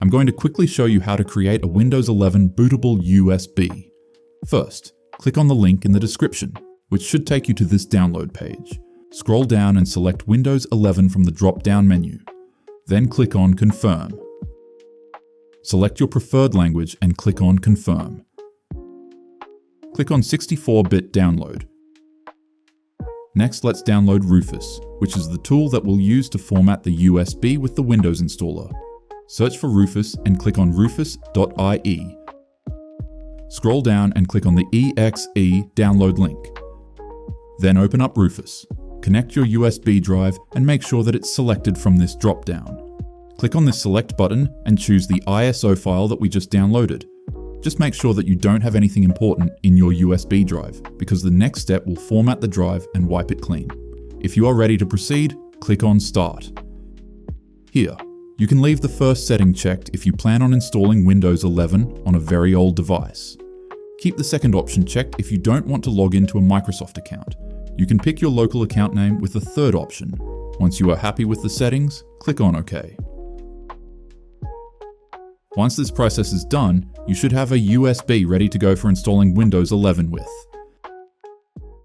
I'm going to quickly show you how to create a Windows 11 bootable USB. First, click on the link in the description, which should take you to this download page. Scroll down and select Windows 11 from the drop-down menu. Then click on Confirm. Select your preferred language and click on Confirm. Click on 64-bit download. Next, let's download Rufus, which is the tool that we'll use to format the USB with the Windows installer. Search for Rufus and click on rufus.ie. Scroll down and click on the exe download link. Then open up Rufus. Connect your USB drive and make sure that it's selected from this drop-down. Click on this select button and choose the ISO file that we just downloaded. Just make sure that you don't have anything important in your USB drive, because the next step will format the drive and wipe it clean. If you are ready to proceed, click on Start. Here, you can leave the first setting checked if you plan on installing Windows 11 on a very old device. Keep the second option checked if you don't want to log into a Microsoft account. You can pick your local account name with the third option. Once you are happy with the settings, click on OK. Once this process is done, you should have a USB ready to go for installing Windows 11 with.